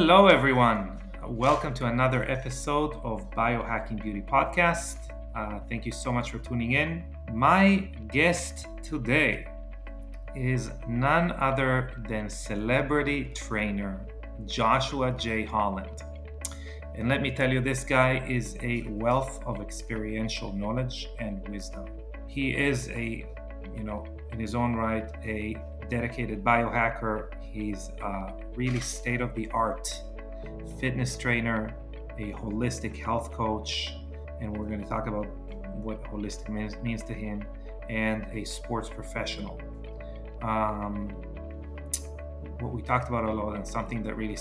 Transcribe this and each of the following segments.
Hello, everyone. Welcome to another episode of Biohacking Beauty podcast. Thank you so much for tuning in. My guest today is none other than celebrity trainer Joshua J Holland. And let me tell you, this guy is a wealth of experiential knowledge and wisdom. He is in his own right, a dedicated biohacker. He's really state-of-the-art fitness trainer, a holistic health coach, and we're going to talk about what holistic means to him, and a sports professional. What we talked about a lot, and something that really,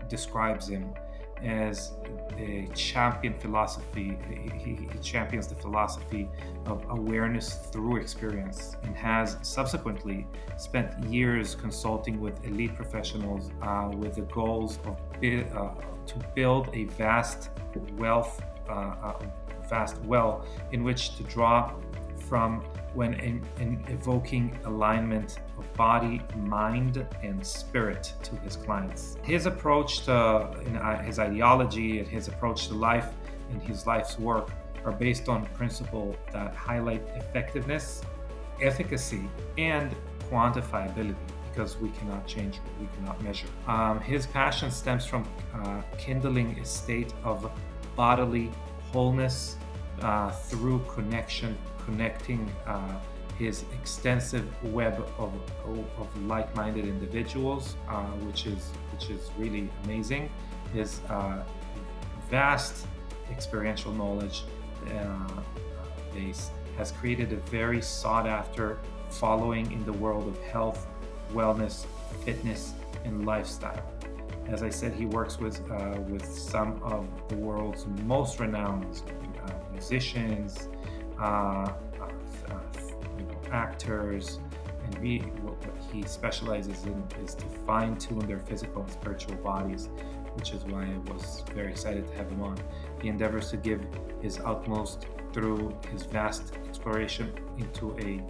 describes him as a champion philosophy. He champions the philosophy of awareness through experience, and has subsequently spent years consulting with elite professionals with the goals of to build a vast well in which to draw from when in evoking alignment of body, mind, and spirit to his clients. His approach to his ideology and his approach to life and his life's work are based on principles that highlight effectiveness, efficacy, and quantifiability, because we cannot change what we cannot measure. His passion stems from kindling a state of bodily wholeness through connecting his extensive web of like-minded individuals, which is really amazing. His vast experiential knowledge base has created a very sought-after following in the world of health, wellness, fitness, and lifestyle. As I said, he works with some of the world's most renowned musicians, actors, and what he specializes in is to fine-tune their physical and spiritual bodies, which is why I was very excited to have him on. He endeavors to give his utmost through his vast exploration into a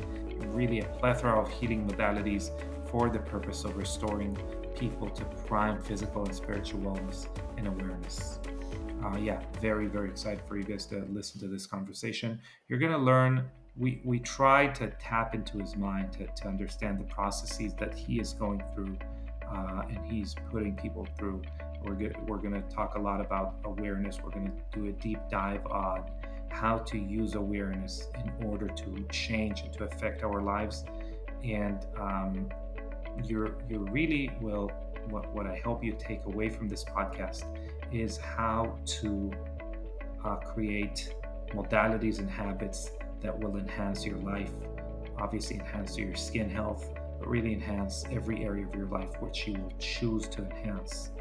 plethora of healing modalities for the purpose of restoring people to prime physical and spiritual wellness and awareness. Very, very excited for you guys to listen to this conversation. You're going to learn, we tried to tap into his mind to understand the processes that he is going through and he's putting people through. We're going to talk a lot about awareness. We're going to do a deep dive on how to use awareness in order to change and to affect our lives. And you really will, what I hope you take away from this podcast is how to create modalities and habits that will enhance your life, obviously enhance your skin health, but really enhance every area of your life which you will choose to enhance.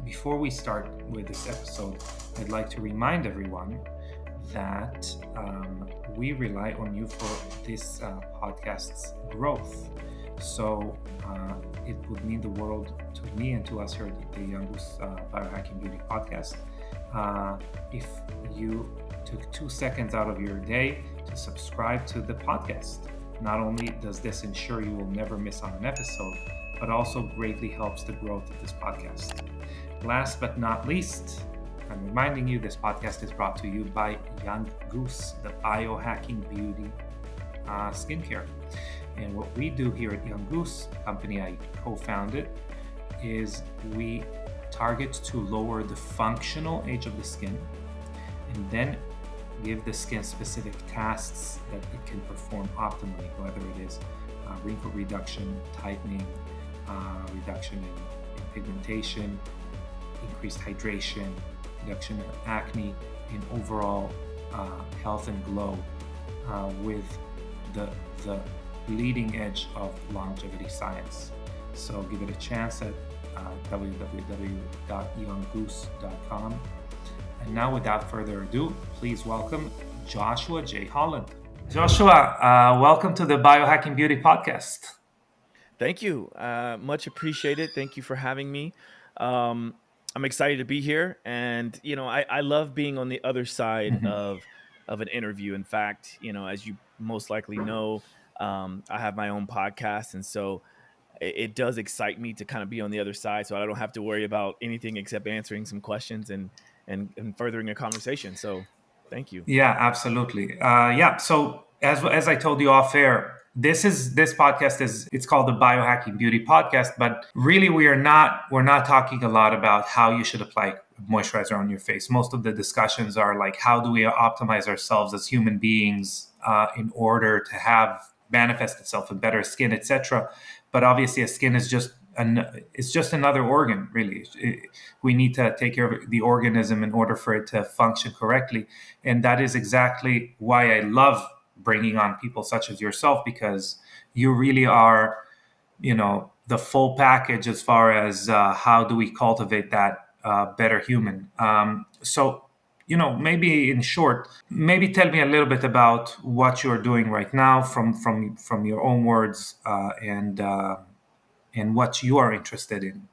Before we start with this episode, I'd like to remind everyone that we rely on you for this podcast's growth. So it would mean the world to me and to us here at the Young Goose Biohacking Beauty podcast if you took 2 seconds out of your day to subscribe to the podcast. Not only does this ensure you will never miss on an episode, but also greatly helps the growth of this podcast. Last but not least, I'm reminding you this podcast is brought to you by Young Goose, the Biohacking Beauty Skincare. And what we do here at Young Goose, a company I co-founded, is we target to lower the functional age of the skin and then give the skin specific tasks that it can perform optimally, whether it is wrinkle reduction, tightening, reduction in pigmentation, increased hydration, reduction in acne, and overall health and glow with the leading edge of longevity science. So give it a chance at www.younggoose.com. And now, without further ado, please welcome Joshua J Holland. Joshua, welcome to the Biohacking Beauty podcast. Thank you. Much appreciated. Thank you for having me. I'm excited to be here. And, I love being on the other side of an interview. In fact, as you most likely know, I have my own podcast. And so it does excite me to kind of be on the other side, so I don't have to worry about anything except answering some questions and furthering a conversation. So, thank you. Yeah, absolutely. Yeah. So as I told you off air, this podcast is it's called the Biohacking Beauty podcast, but really we're not talking a lot about how you should apply moisturizer on your face. Most of the discussions are like how do we optimize ourselves as human beings in order to have manifest itself in better skin, etc. But obviously, a skin is just it's just another organ, really. We need to take care of the organism in order for it to function correctly, and that is exactly why I love bringing on people such as yourself, because you really are, the full package as far as how do we cultivate that better human. So, maybe in short, maybe tell me a little bit about what you're doing right now from your own words, and what you are interested in.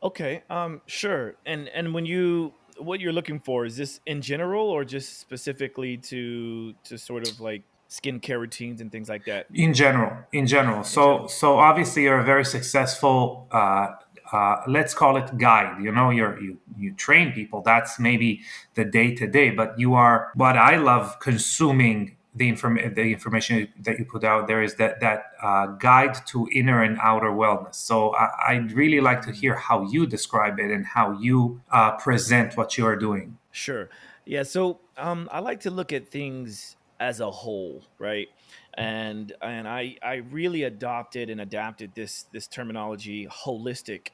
Okay, sure. And what you're looking for, is this in general or just specifically to sort of like skincare routines and things like that In general, in general? so obviously you're a very successful, let's call it guide. You train people. That's maybe the day to day, but you are what I love consuming the information that you put out there is that guide to inner and outer wellness. So I'd really like to Mm. hear how you describe it and how you present what you are doing. Sure. Yeah. So I like to look at things as a whole, right? And I really adopted and adapted this terminology, holistic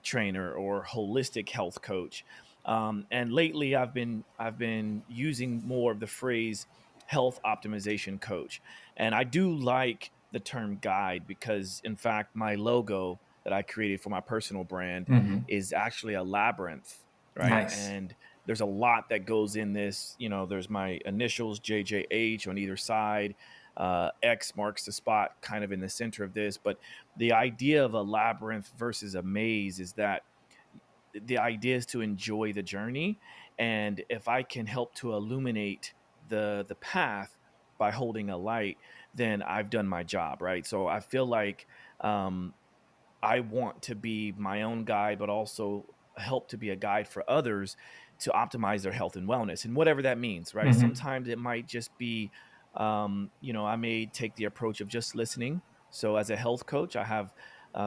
trainer or holistic health coach. And lately, I've been using more of the phrase health optimization coach. And I do like the term guide because, in fact, my logo that I created for my personal brand Hmm. is actually a labyrinth, right? Nice. And there's a lot that goes in this. There's my initials, JJH, on either side. X marks the spot kind of in the center of this. But the idea of a labyrinth versus a maze is that the idea is to enjoy the journey. And if I can help to illuminate the path by holding a light, then I've done my job, right? So I feel like um, I want to be my own guide, but also help to be a guide for others to optimize their health and wellness, and whatever that means, right? Hmm. Sometimes it might just be, I may take the approach of just listening. So, as a health coach, I have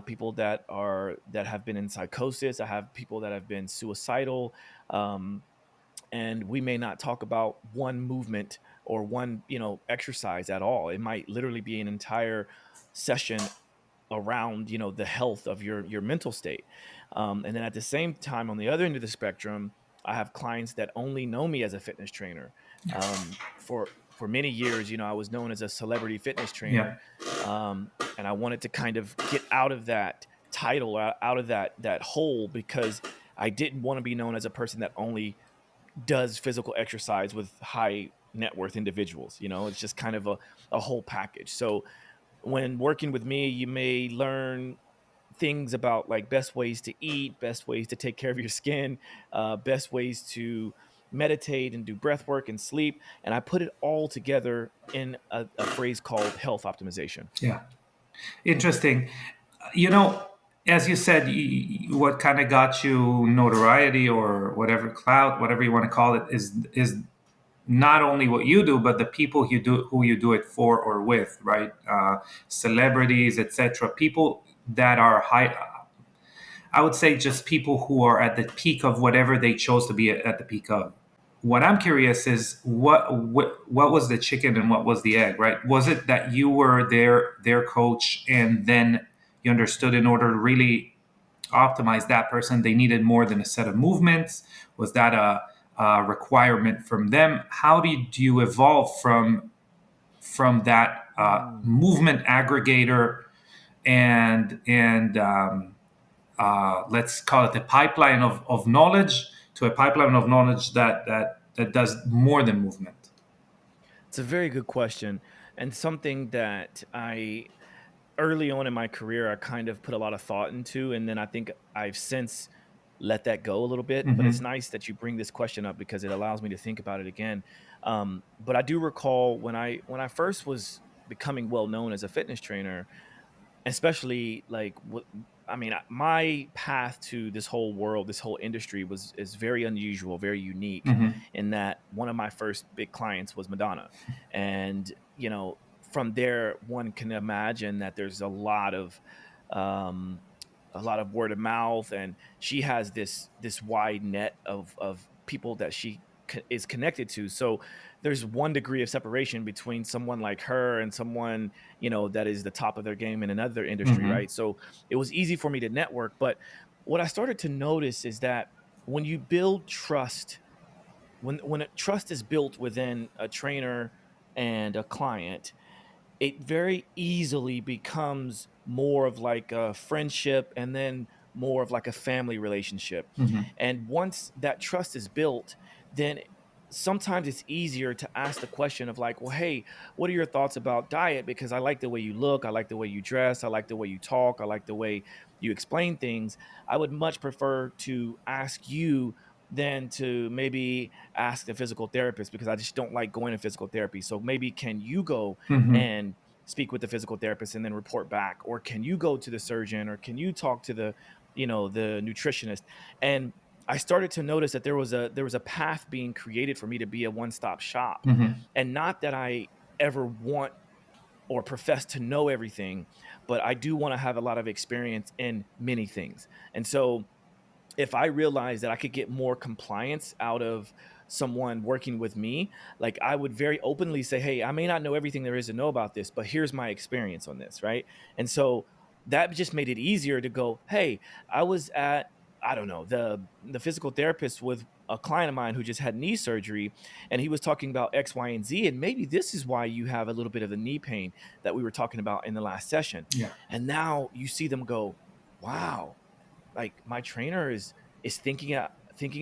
people that have been in psychosis. I have people that have been suicidal. And we may not talk about one movement or one exercise at all. It might literally be an entire session around the health of your mental state. And then at the same time, on the other end of the spectrum, I have clients that only know me as a fitness trainer. For many years, I was known as a celebrity fitness Yeah. trainer. And I wanted to kind of get out of that title, out of that hole, because I didn't want to be known as a person that only does physical exercise with high net worth individuals. It's just kind of a whole package. So when working with me, you may learn things about like best ways to eat, best ways to take care of your skin, best ways to meditate and do breath work and sleep. And I put it all together in a phrase called health optimization. Yeah. Interesting. You know, as you said, what kind of got you notoriety or whatever clout, whatever you want to call it, is not only what you do, but the people who you do it for or with, right? Celebrities, etc. People that are high. I would say just people who are at the peak of whatever they chose to be at the peak of. What I'm curious is what was the chicken and what was the egg, right? Was it that you were their coach and then you understood in order to really optimize that person, they needed more than a set of movements? Was that a requirement from them? How did you evolve from that Mm. movement aggregator and let's call it a pipeline of knowledge to a pipeline of knowledge that does more than movement? It's a very good question, and something that I early on in my career I kind of put a lot of thought into, and then I think I've since let that go a little bit. But it's Hmm. nice that you bring this question up because it allows me to think about it again. But I do recall when I first was becoming well known as a fitness trainer, especially like what I mean, my path to this whole world, this whole industry is very unusual, very unique Hmm. in that one of my first big clients was Madonna. And, from there one can imagine that there's um a lot of word of mouth, and she has this wide net of people that she is connected to. So there's one degree of separation between someone like her and someone, that is the top of their game in another industry, Hmm. right? So it was easy for me to network. But what I started to notice is that when you build trust, when a trust is built within a trainer and a client, it very easily becomes more of like a friendship, and then more of like a family relationship. Hmm. And once that trust is built, then sometimes it's easier to ask the question of like, well, hey, what are your thoughts about diet? Because I like the way you look, I like the way you dress, I like the way you talk, I like the way you explain things. I would much prefer to ask you than to maybe ask the physical therapist, because I just don't like going to physical therapy. So maybe can you go Hmm. and speak with the physical therapist and then report back? Or can you go to the surgeon? Or can you talk to the nutritionist? And I started to notice that there was a path being created for me to be a one-stop shop. Hmm. And not that I ever want or profess to know everything, but I do want to have a lot of experience in many things. And so if I realized that I could get more compliance out of someone working with me, like I would very openly say, hey, I may not know everything there is to know about this, but here's my experience on this, right? And so that just made it easier to go, hey, I was at, I don't know, the physical therapist with a client of mine who just had knee surgery, and he was talking about X, Y, and Z. And maybe this is why you have a little bit of the knee pain that we were talking about in the last session. Yeah. And now you see them go, wow, like my trainer is thinking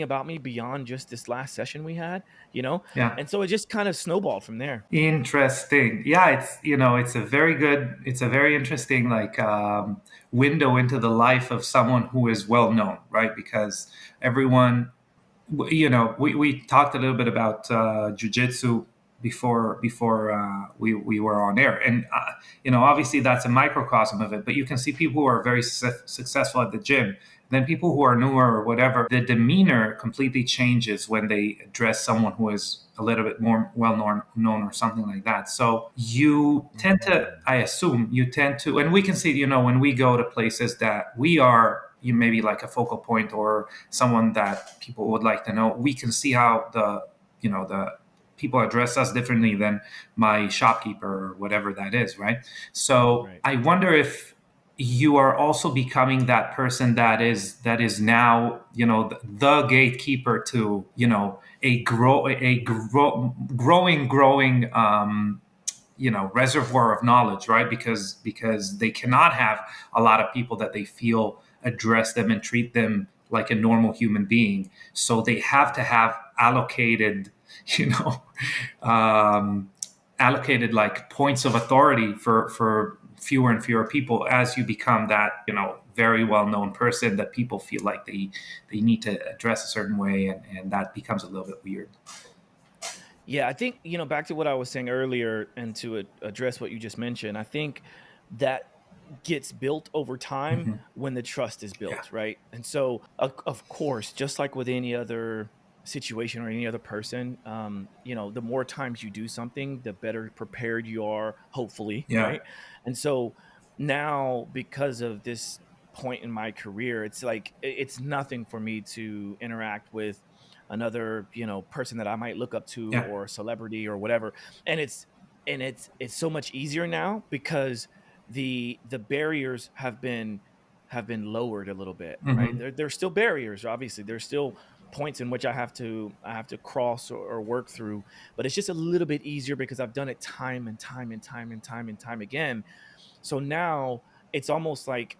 about me beyond just this last session we had, Yeah. and so it just kind of snowballed from there. Interesting. Yeah, it's a very good, it's a very interesting like window into the life of someone who is well known, right? Because everyone, we talked a little bit about jujitsu before we were on air, and obviously that's a microcosm of it. But you can see people who are very successful at the gym, then people who are newer or whatever. The demeanor completely changes when they address someone who is a little bit more well known or something like that. So you tend to, Mm. I assume, you tend to, and we can see, when we go to places that we are, you maybe like a focal point or someone that people would like to know, we can see how the people address us differently than my shopkeeper or whatever that is, right? So Right. I wonder if you are also becoming that person that is now, the gatekeeper to, growing reservoir of knowledge, right? Because they cannot have a lot of people that they feel address them and treat them like a normal human being, so they have to have allocated, you know um, allocated like points of authority for fewer and fewer people, as you become that, very well known person that people feel like they need to address a certain way, and that becomes a little bit weird. Yeah, I think, back to what I was saying earlier, and to address what you just mentioned, I think that gets built over time Hmm. when the trust is Yeah. built, right? And so, of course, just like with any other situation or any other person, the more times you do something, the better prepared you are, hopefully, Yeah. right? And so now, because of this point in my career, it's like it's nothing for me to interact with another, person that I might look up to, Yeah. or celebrity or whatever. And it's so much easier now because the barriers have been lowered a little bit, right? Hmm. There's still barriers, obviously. There's still points in which I have to cross, or work through, but it's just a little bit easier because I've done it time and time and time and time and time again. So now it's almost like,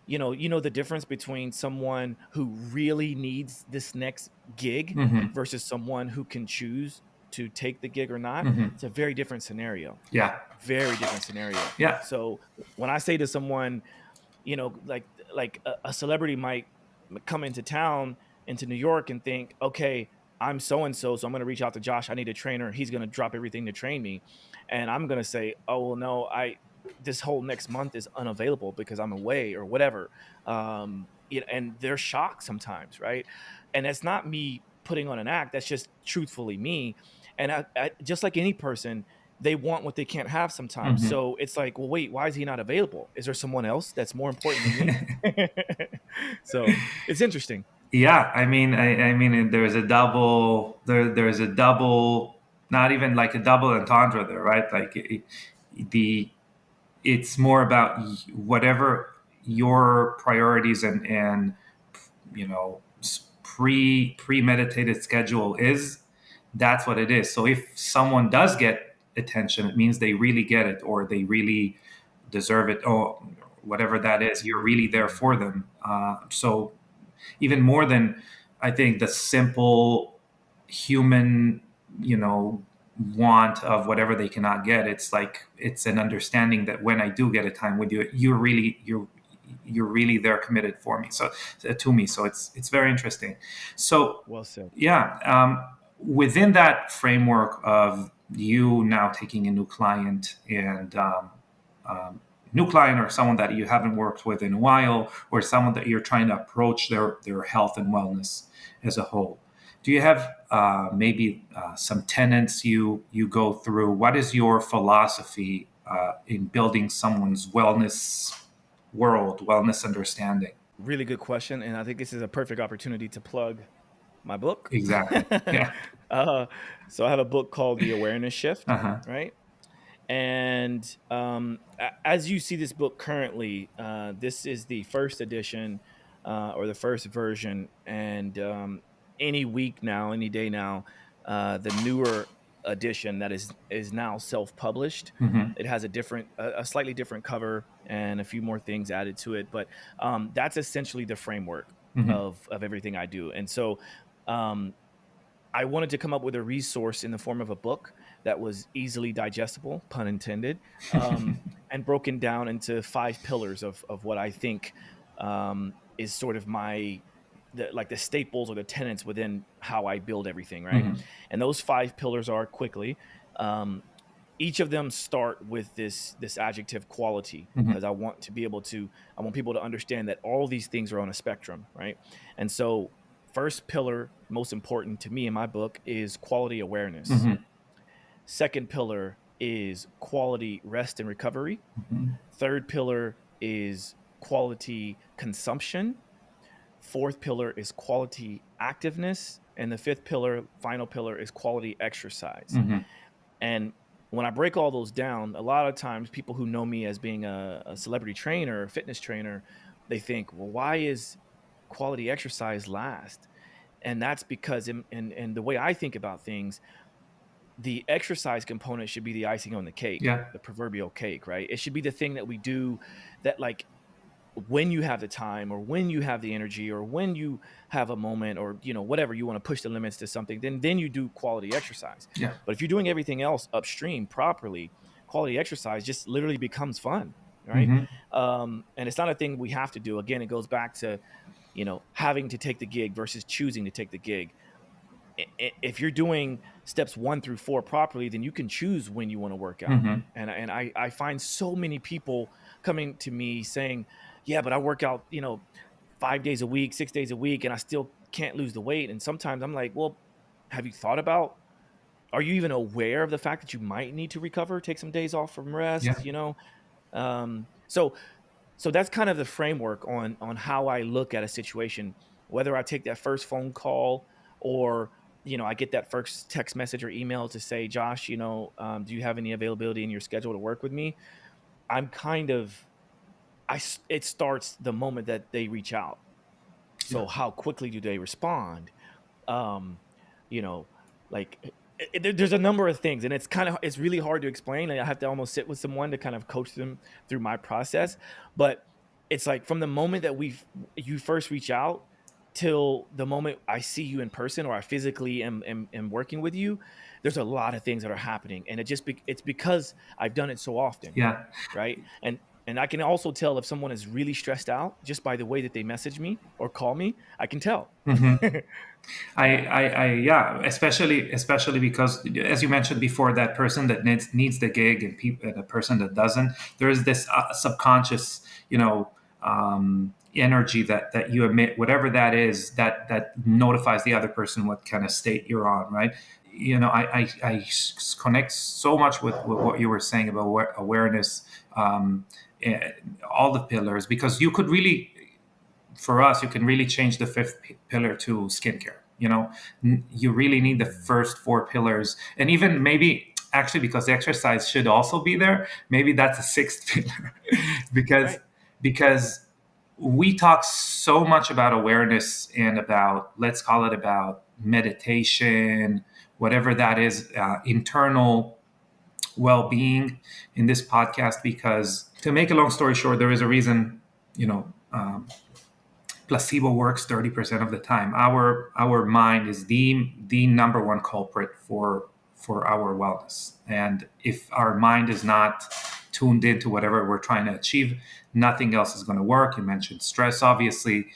the difference between someone who really needs this next gig Hmm. versus someone who can choose to take the gig or not. Hmm. It's a very different scenario. Yeah. Very different scenario. Yeah. So when I say to someone, like a celebrity might come into town, into New York, and think, okay, I'm so and so, so I'm going to reach out to Josh. I need a trainer. He's going to drop everything to train me, and I'm going to say, oh well, no, this whole next month is unavailable because I'm away or whatever. And they're shocked sometimes, right? And that's not me putting on an act. That's just truthfully me. And just like any person, they want what they can't have sometimes. Mhm. So it's like, well, wait, why is he not available? Is there someone else that's more important than me? So it's interesting. Yeah, I mean, there's a double, not even like a double entendre there, right? Like the it's more about whatever your priorities and you know premeditated schedule is. That's what it is. So if someone does get attention, it means they really get it, or they really deserve it, or whatever that is. You're really there for them. So even more than, I think, the simple human, you know, want of whatever they cannot get. It's like it's an understanding that when I do get a time with you, you're really there, committed for me. So to me, so it's very interesting. So Well said. yeah, within that framework of you now taking a new client and new client, or someone that you haven't worked with in a while, or someone that you're trying to approach their health and wellness as a whole, do you have maybe some tenets you go through? What is your philosophy in building someone's wellness world, wellness understanding? Really good question. And I think this is a perfect opportunity to plug my book. Exactly. Yeah. uh, so I have a book called The Awareness Shift, Uh-huh. right? And as you see this book currently, this is the first edition or the first version. And any week now, any day now, the newer edition that is now self-published. Hmm. It has a slightly different cover and a few more things added to it. But that's essentially the framework Hmm. of everything I do. And so um, I wanted to come up with a resource in the form of a book that was easily digestible, pun intended, and broken down into 5 pillars of what I think is sort of like the staples or the tenets within how I build everything, right? Hmm. And those 5 pillars are quickly. Um, each of them start with this adjective quality Hmm. because I want people to understand that all these things are on a spectrum, right? And so first pillar, most important to me in my book, is quality awareness. Hmm. Second pillar is quality rest and recovery. Hmm. Third pillar is quality consumption. Fourth pillar is quality activeness. And the fifth pillar, final pillar, is quality exercise. Hmm. And when I break all those down, a lot of times people who know me as being a celebrity trainer, a fitness trainer, they think, well, why is quality exercise last? And that's because in the way I think about things, the exercise component should be the icing on the cake, Yeah. the proverbial cake, right? It should be the thing that we do that, like, when you have the time or when you have the energy or when you have a moment or whatever you want to push the limits to something, then you do quality exercise. Yeah. But if you're doing everything else upstream properly, quality exercise just literally becomes fun, right? Hmm. And it's not a thing we have to do. Again, it goes back to having to take the gig versus choosing to take the gig. If you're doing steps 1 through 4 properly, then you can choose when you want to work out. Hmm. And I find so many people coming to me saying, yeah, but I work out 5 days a week, 6 days a week, and I still can't lose the weight. And sometimes I'm like, well, have you thought about, are you even aware of the fact that you might need to recover, take some days off from Yeah. rest? So that's kind of the framework on how I look at a situation, whether I take that first phone call or I get that first text message or email to say, Josh, do you have any availability in your schedule to work with me? I'm kind of it starts the moment that they reach out. Yeah. So how quickly do they respond? um you know like there's a number of things, and it's really hard to explain, and I have to almost sit with someone to kind of coach them through my process. But it's like from the moment that you first reach out till the moment I see you in person or I physically am working with you, there's a lot of things that are happening, and it's because I've done it so often, Yeah. right? And And I can also tell if someone is really stressed out just by the way that they message me or call me. I can tell. Hmm. Yeah, especially because, as you mentioned before, that person that needs the gig and people, and the person that doesn't, there is this subconscious, energy that you emit, whatever that is, that notifies the other person what kind of state you're on, right? Connect so much with what you were saying about awareness, all the pillars, because you could really, for us, you can really change the fifth pillar to skincare. You really need the first four pillars, and even maybe actually, because the exercise should also be there, maybe that's a sixth pillar, because Right. because we talk so much about awareness and about, let's call it, about meditation, whatever that is, internal well-being in this podcast, because, to make a long story short, there is a reason, you know placebo works 30% of the time. Our mind is the number one culprit for our wellness. And if our mind is not tuned into whatever we're trying to achieve, nothing else is going to work. You mentioned stress, obviously,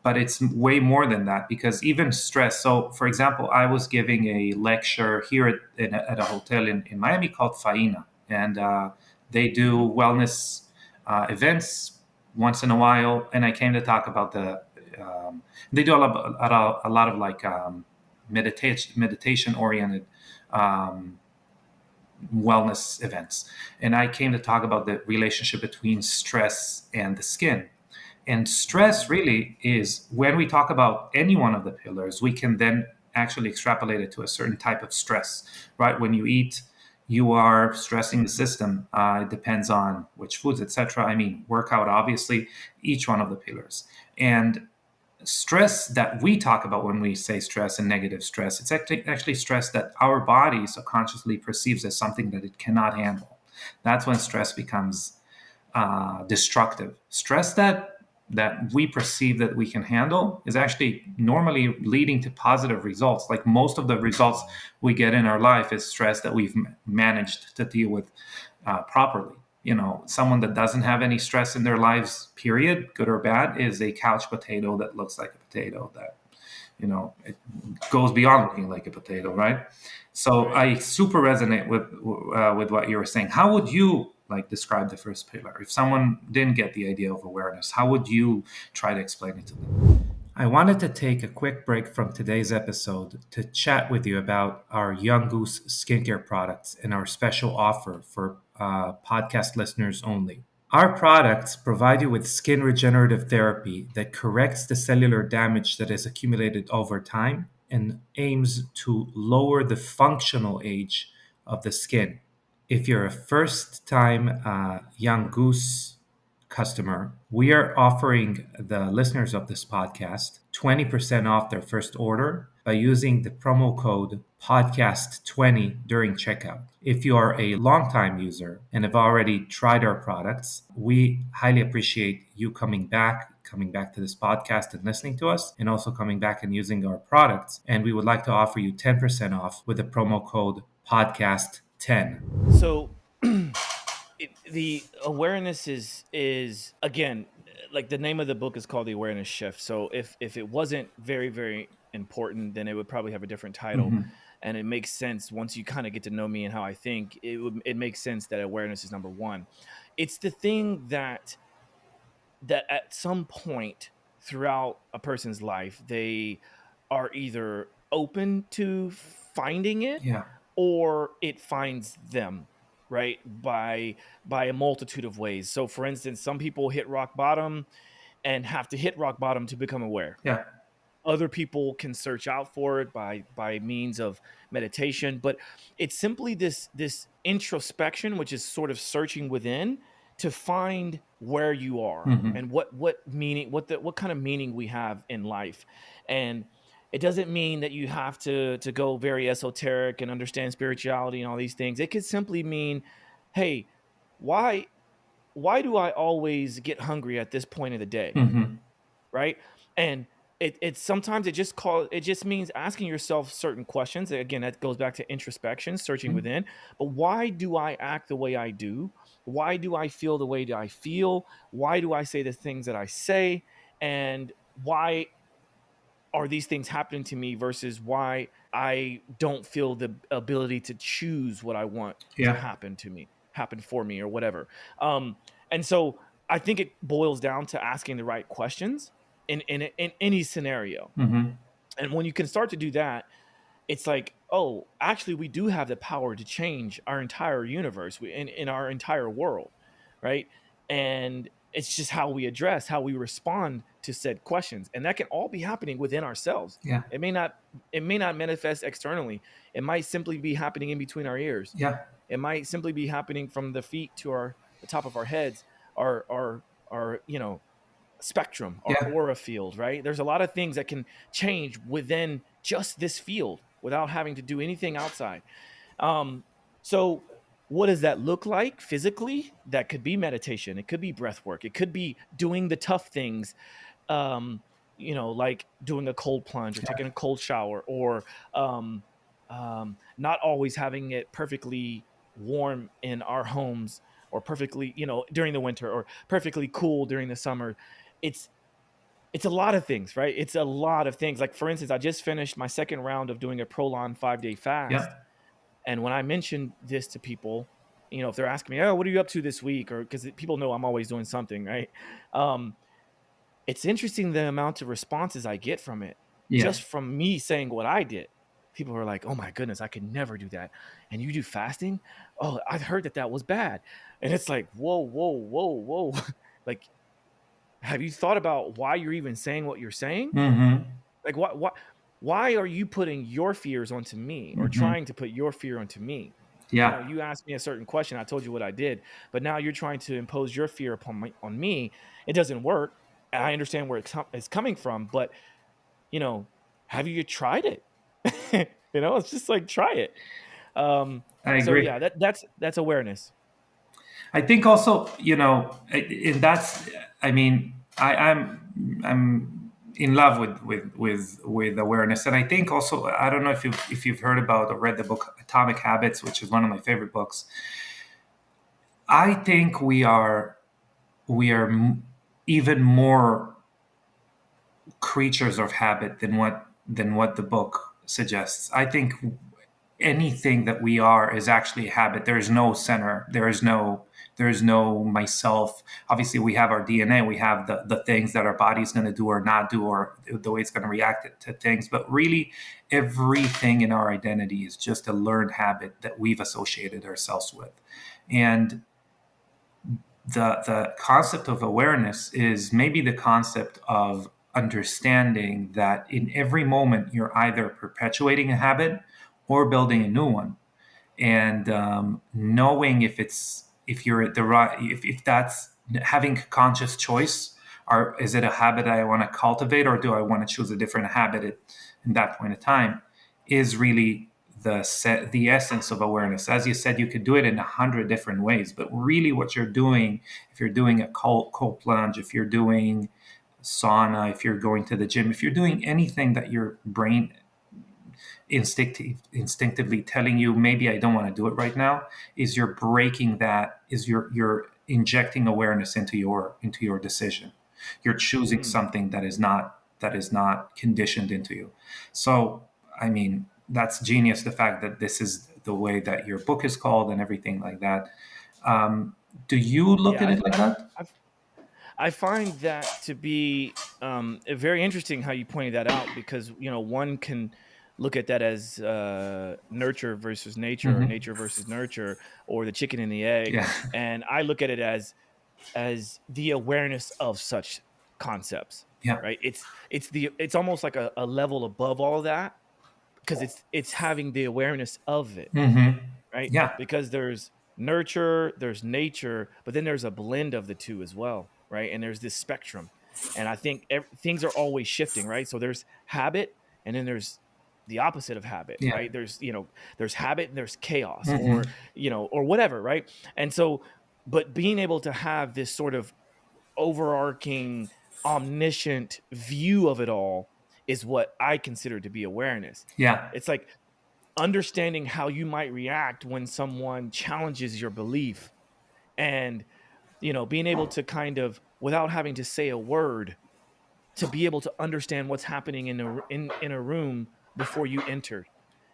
but it's way more than that, because even stress. So, for example, I was giving a lecture here at a hotel in Miami called Faina, and they do Hmm. wellness events once in a while. And I came to talk about they do a lot of like meditation oriented um, wellness events. And I came to talk about the relationship between stress and the skin. And stress really is, when we talk about any one of the pillars, we can then actually extrapolate it to a certain type of stress, right? When you eat, you are stressing the system. It depends on which foods, etc. I mean, workout, obviously, each one of the pillars. And stress that we talk about when we say stress and negative stress, it's actually stress that our body subconsciously perceives as something that it cannot handle. That's when stress becomes destructive. Stress that we perceive that we can handle is actually normally leading to positive results. Like, most of the results we get in our life is stress that we've managed to deal with properly. Someone that doesn't have any stress in their lives, period, good or bad, is a couch potato that looks like a potato, that it goes beyond looking like a potato, right? So Right. I super resonate with what you were saying. How would you like describe the first pillar if someone didn't get the idea of awareness? How would you try to explain it to them? I wanted to take a quick break from today's episode to chat with you about our Young Goose skincare products and our special offer for podcast listeners only. Our products provide you with skin regenerative therapy that corrects the cellular damage that has accumulated over time and aims to lower the functional age of the skin. If you're a first time Young Goose customer, we are offering the listeners of this podcast 20% off their first order by using the promo code podcast20 during checkout. If you are a longtime user and have already tried our products, we highly appreciate you coming back to this podcast and listening to us, and also coming back and using our products. And we would like to offer you 10% off with the promo code podcast10. So the awareness is again, like the name of the book is called The Awareness Shift. So if it wasn't very very important, then it would probably have a different title. Mhm. And it makes sense once you kind of get to know me and how I think. It makes sense that awareness is number one. It's the thing that at some point throughout a person's life, they are either open to finding it Yeah. or it finds them, right? By a multitude of ways. So for instance, some people hit rock bottom and have to hit rock bottom to become aware. Yeah. Other people can search out for it by means of meditation, but it's simply this introspection, which is sort of searching within to find where you are Mhm. and what meaning, what kind of meaning we have in life. And it doesn't mean that you have to go very esoteric and understand spirituality and all these things. It could simply mean, hey, why why do I always get hungry at this point of the day, Mhm. right? And It's sometimes it just means asking yourself certain questions. Again, that goes back to introspection, searching Mhm. within. But why do I act the way I do? Why do I feel the way that I feel? Why do I say the things that I say? And why are these things happening to me versus why I don't feel the ability to choose what I want to Yeah. happen to me, happen for me, or whatever. Um, and so I think it boils down to asking the right questions in any scenario. Hmm. And when you can start to do that, it's like, oh, actually, we do have the power to change our entire universe in our entire world, right? And it's just how we address, how we respond to said questions, and that can all be happening within ourselves. Yeah. It may not, it may not manifest externally. It might simply be happening in between our ears. Yeah. It might simply be happening from the feet to our the top of our heads, our spectrum, our Yeah. aura field, right? There's a lot of things that can change within just this field without having to do anything outside. Um, so what does that look like physically? That could be meditation. It could be breath work. It could be doing the tough things, um, like doing a cold plunge or taking a cold shower, or um, not always having it perfectly warm in our homes, or perfectly, during the winter, or perfectly cool during the summer. It's it's a lot of things, right? It's a lot of things. Like, for instance, I just finished my second round of doing a prolonged 5-day fast. Yeah. And when I mentioned this to people, if they're asking me, oh, what are you up to this week? Or because people know I'm always doing something, right? Um, it's interesting the amount of responses I get from it, Yeah. just from me saying what I did. People are like, oh my goodness, I could never do that. And you do fasting? Oh, I've heard that that was bad. And it's like, whoa, whoa, whoa, whoa. Like, have you thought about why you're even saying what you're saying? Hmm. Like, why are you putting your fears onto me, or Hmm. trying to put your fear onto me? Yeah. You asked me a certain question, I told you what I did, but now you're trying to impose your fear on me. It doesn't work. And I understand where it's coming from, but you know, have you tried it? It's just like, try it. I So agree. yeah, that's awareness. I think also, and that's, I mean, I'm in love with awareness, and I think also, I don't know if you've heard about or read the book Atomic Habits, which is one of my favorite books. I think we are even more creatures of habit than what the book suggests. I think anything that we are is actually a habit. There is no center. There is no myself. Obviously, we have our DNA. We have the things that our body's going to do or not do, or the way it's going to react to things. But really, everything in our identity is just a learned habit that we've associated ourselves with. And the concept of awareness is maybe the concept of understanding that in every moment you're either perpetuating a habit or building a new one, and knowing if you're at the right, if that's having a conscious choice, or is it a habit I want to cultivate, or do I want to choose a different habit in that point of time, is really the essence of awareness. As you said, you could do it in 100 different ways, but really what you're doing, if you're doing a cold plunge, if you're doing sauna, if you're going to the gym, if you're doing anything that your brain instinctively telling you maybe I don't want to do it right now, is you're breaking that, is you're injecting awareness into your decision. You're choosing Mm. something that is not conditioned into you. So I mean, that's genius, the fact that this is the way that your book is called and everything like that. Do you look Yeah, at it like that? I I find that to be very interesting how you pointed that out, because one can look at that as nurture versus nature, or Hmm. nature versus nurture, or the chicken and the egg, Yeah. and I look at it as the awareness of such concepts. Yeah. Right? It's almost like a level above all of that, because it's having the awareness of it, Hmm. right? Yeah. Because there's nurture, there's nature, but then there's a blend of the two as well, right? And there's this spectrum. And I think things are always shifting, right? So there's habit, and then there's the opposite of habit, Yeah. right? There's habit and there's chaos, or Hmm. or whatever, right? And so, but being able to have this sort of overarching omniscient view of it all is what I consider to be awareness. Yeah. It's like understanding how you might react when someone challenges your belief, and being able to kind of, without having to say a word, to be able to understand what's happening in a room before you entered.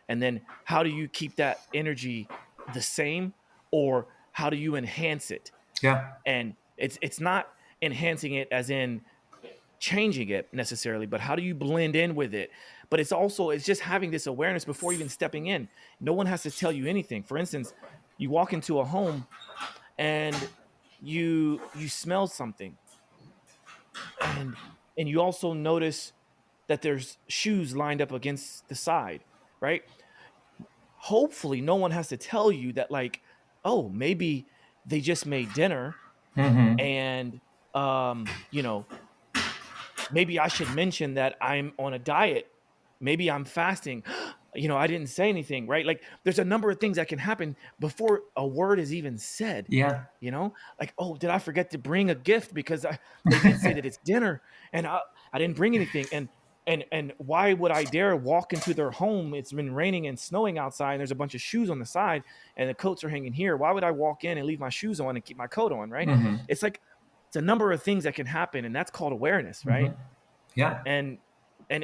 And then how do you keep that energy the same, or how do you enhance it? Yeah. And it's not enhancing it as in changing it necessarily, but how do you blend in with it? But it's just having this awareness before even stepping in. No one has to tell you anything. For instance, you walk into a home and you smell something, and you also notice that there's shoes lined up against the side, right? Hopefully no one has to tell you that, like, oh, maybe they just made dinner, Mm-hmm. and you know maybe I should mention that I'm on a diet. Maybe I'm fasting. I didn't say anything, right? Like, there's a number of things that can happen before a word is even said. Yeah. Like, oh, did I forget to bring a gift, because they did say that it's dinner, and I didn't bring anything. And why would I dare walk into their home? It's been raining and snowing outside, and there's a bunch of shoes on the side, and the coats are hanging here. Why would I walk in and leave my shoes on and keep my coat on, right? Mm-hmm. It's like, it's a number of things that can happen, and that's called awareness, Mm-hmm. right? Yeah. and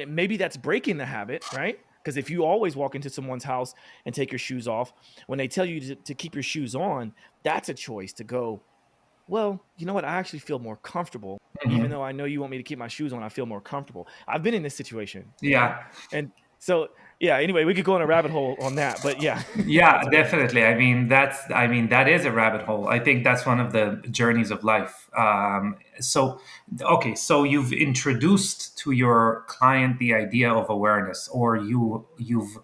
maybe that's breaking the habit, right? Because if you always walk into someone's house and take your shoes off, when they tell you to keep your shoes on, that's a choice to go, well, you know what, I actually feel more comfortable. Even Mm-hmm. though I know you want me to keep my shoes on, I feel more comfortable. I've been in this situation, Yeah. and so, yeah, anyway, we could go on a rabbit hole on that, but yeah. Yeah, That's awareness. definitely. That is a rabbit hole. I think that's one of the journeys of life. So you've introduced to your client the idea of awareness, or you've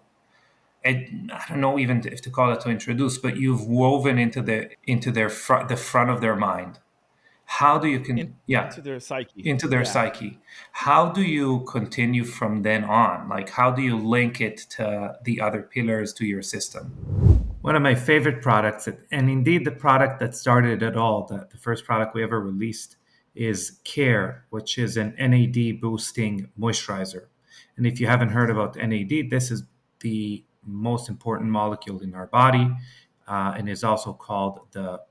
I don't know even if to call it to introduce, but you've woven into the front of their mind. How do you Into their psyche, into their yeah. psyche? How do you continue from then on? Like, how do you link it to the other pillars to your system? One of my favorite products, and indeed the product that started it all, the first product we ever released, is Care, which is an NAD boosting moisturizer. And if you haven't heard about NAD, this is the most important molecule in our body, and is also called the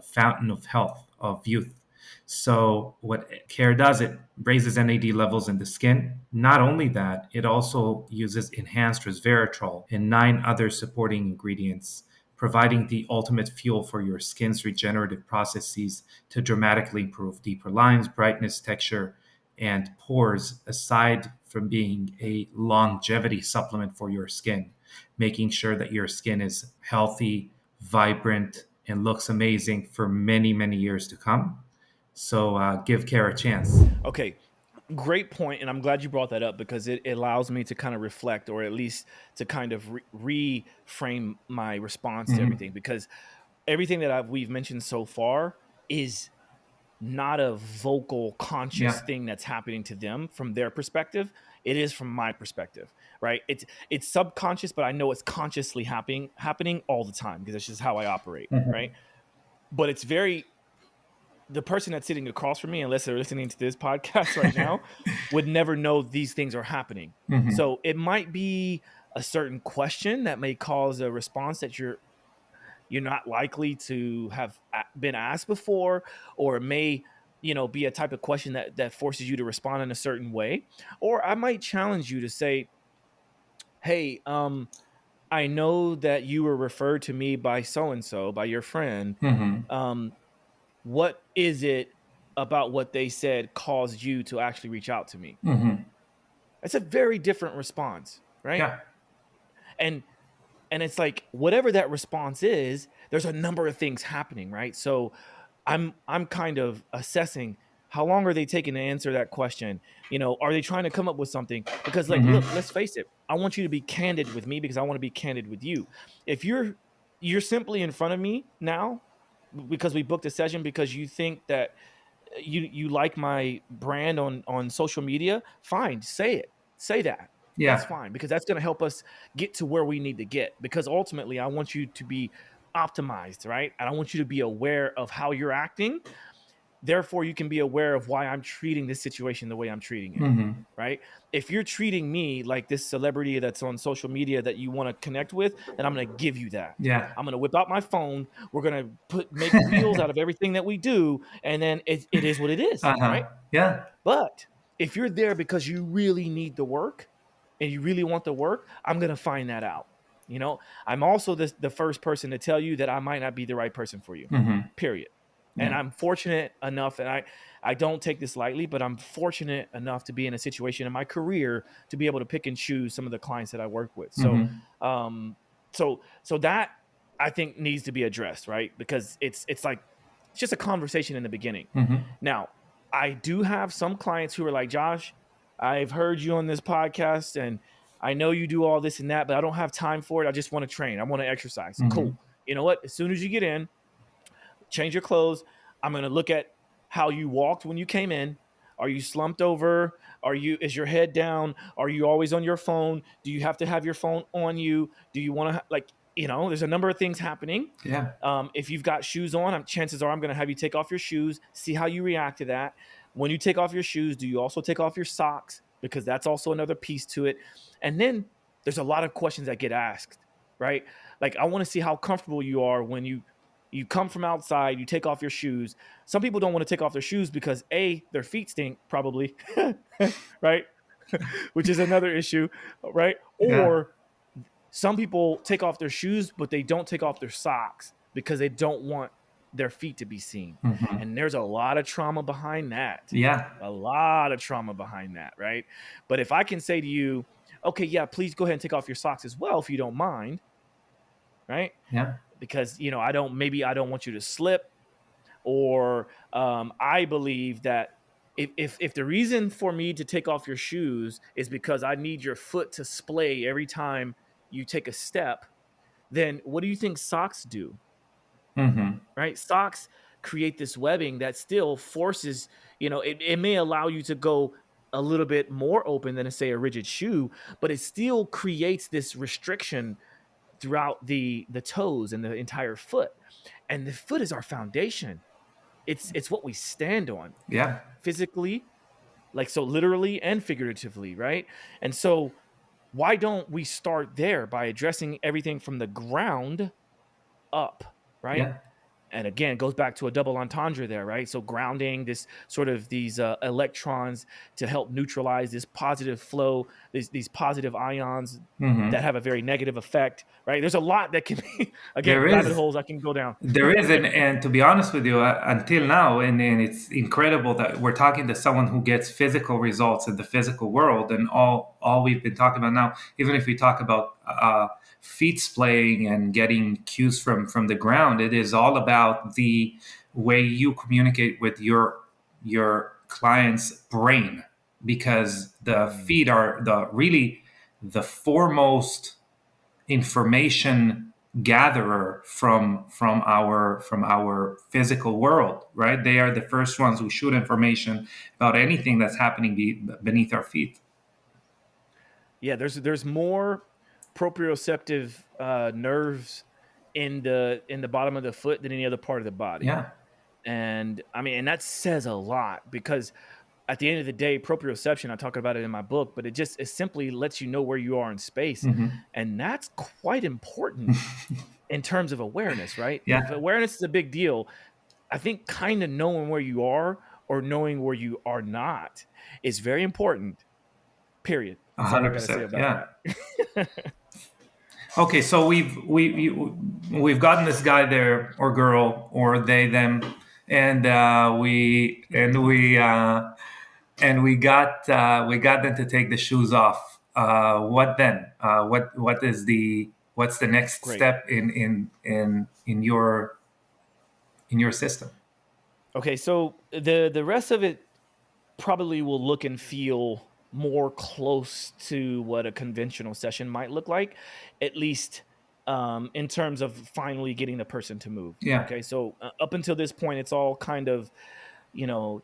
fountain of health, of youth. So what Care does, it raises NAD levels in the skin. Not only that, it also uses enhanced resveratrol and 9 other supporting ingredients, providing the ultimate fuel for your skin's regenerative processes to dramatically improve deeper lines, brightness, texture, and pores, aside from being a longevity supplement for your skin, making sure that your skin is healthy, vibrant, and looks amazing for many, many years to come. So give Care a chance. Okay, great point, and I'm glad you brought that up, because it allows me to kind of reflect, or at least to kind of reframe my response to Mhm. everything, because everything that we've mentioned so far is not a vocal conscious Yeah. thing that's happening to them from their perspective. It is from my perspective, right? It's subconscious, but I know it's consciously happening all the time, because that's just how I operate, right? Mhm. But it's very, the person that's sitting across from me, unless they're listening to this podcast right now, would never know these things are happening. Mhm. So it might be a certain question that may cause a response that you're not likely to have been asked before, or it may, be a type of question that forces you to respond in a certain way. Or I might challenge you to say, hey, I know that you were referred to me by so and so, by your friend. Mhm. um what is it about what they said caused you to actually reach out to me? Mhm. It's a very different response, right? Yeah. and and it's like, whatever that response is, there's a number of things happening, right? So I'm kind of assessing, how long are they taking to answer that question? Are they trying to come up with something? Because, like, Mhm. look, let's face it, I want you to be candid with me, because I want to be candid with you. If you're simply in front of me now because we booked a session, because you think that you like my brand on social media, fine, say it. Say that. That's Yeah. fine, because that's going to help us get to where we need to get, because ultimately I want you to be optimized, right? And I want you to be aware of how you're acting, therefore you can be aware of why I'm treating this situation the way I'm treating it. Mm-hmm. Right? If you're treating me like this celebrity that's on social media that you want to connect with, then I'm going to give you that. Yeah. I'm going to whip out my phone. We're going to make reels out of everything that we do, and then it is what it is, right? Uh-huh. Yeah. But if you're there because you really need the work and you really want the work, I'm going to find that out. You know, I'm also the first person to tell you that I might not be the right person for you, Mm-hmm. period. And Yeah. I'm fortunate enough, and I don't take this lightly, but I'm fortunate enough to be in a situation in my career to be able to pick and choose some of the clients that I work with. So, Mm-hmm. um, so that I think needs to be addressed, right? Because it's like it's just a conversation in the beginning. Mm-hmm. Now, I do have some clients who are like, Josh, I've heard you on this podcast, and I know you do all this and that, but I don't have time for it. I just want to train. I want to exercise. Mm-hmm. Cool. You know what? As soon as you get in, change your clothes. I'm going to look at how you walked when you came in. Are you slumped over? Is your head down? Are you always on your phone? Do you have to have your phone on you? Do you want to there's a number of things happening. Yeah. If you've got shoes on, chances are I'm going to have you take off your shoes, see how you react to that. When you take off your shoes, do you also take off your socks? Because that's also another piece to it. And then there's a lot of questions that get asked, right? Like, I want to see how comfortable you are when you come from outside, you take off your shoes. Some people don't want to take off their shoes because their feet stink, probably, right? Which is another issue, right? Yeah. Or some people take off their shoes, but they don't take off their socks because they don't want their feet to be seen. Mm-hmm. And there's a lot of trauma behind that. Yeah. A lot of trauma behind that, right? But if I can say to you, okay, yeah, please go ahead and take off your socks as well if you don't mind, right? Yeah. Because I don't want you to slip, or I believe that if the reason for me to take off your shoes is because I need your foot to splay every time you take a step, then what do you think socks do? Mm-hmm. Right? Socks create this webbing that still forces, it may allow you to go a little bit more open than, say, a rigid shoe, but it still creates this restriction throughout the toes and the entire foot. And the foot is our foundation. It's what we stand on Yeah. physically, like, so literally and figuratively, right? And so why don't we start there by addressing everything from the ground up, right? Yeah. And again, it goes back to a double entendre there, right? So grounding this sort of these electrons to help neutralize this positive flow, these positive ions that Mm-hmm. have a very negative effect, right? There's a lot that can be, again, There rabbit is. holes I can go down. There is, and to be honest with you, until now, and it's incredible that we're talking to someone who gets physical results in the physical world, and all we've been talking about now, even if we talk about feet splaying and getting cues from the ground, it is all about the way you communicate with your client's brain, because the Mm. feet are the foremost information gatherer from our physical world, right? They are the first ones who shoot information about anything that's happening beneath our feet. Yeah, there's more proprioceptive nerves in the bottom of the foot than any other part of the body. Yeah. And I mean, and that says a lot, because at the end of the day, proprioception, I talk about it in my book, but it simply lets you know where you are in space. Hmm. And that's quite important in terms of awareness, right? If Yeah. awareness is a big deal, I think kind of knowing where you are or knowing where you are not is very important. Period. A That's all I hundred got to say percent. about Yeah. that. Okay, so we've gotten this guy there, or girl, or they them, and we got them to take the shoes off. What then? What's the next Great. step in your system? Okay, so the rest of it probably will look and feel more close to what a conventional session might look like, at least in terms of finally getting the person to move. Yeah. Okay, so up until this point, it's all kind of,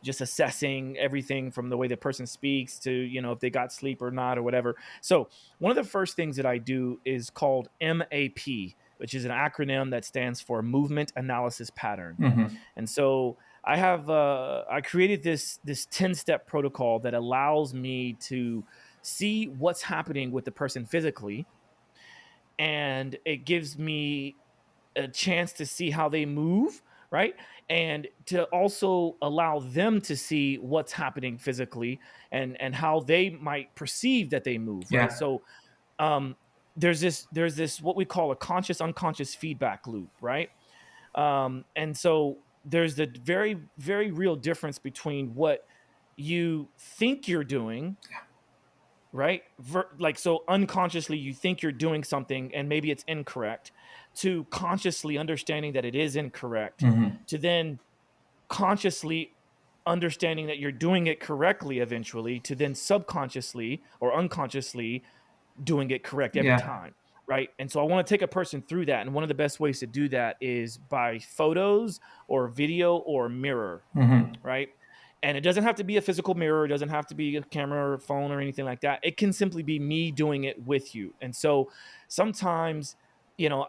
just assessing everything from the way the person speaks to, if they got sleep or not or whatever. So one of the first things that I do is called MAP, which is an acronym that stands for Movement Analysis Pattern. Hmm. And so I created this 10-step protocol that allows me to see what's happening with the person physically, and it gives me a chance to see how they move, right? And to also allow them to see what's happening physically, and how they might perceive that they move, right? Yeah. So um there's this what we call a conscious unconscious feedback loop, right? And so there's the very very real difference between what you think you're doing, right? Like, so unconsciously you think you're doing something and maybe it's incorrect, to consciously understanding that it is incorrect, Hmm. to then consciously understanding that you're doing it correctly eventually, to then subconsciously or unconsciously doing it correct every Yeah. time, right? And so I want to take a person through that, and one of the best ways to do that is by photos or video or mirror, Hmm. right? And it doesn't have to be a physical mirror, it doesn't have to be a camera or phone or anything like that. It can simply be me doing it with you. And so sometimes,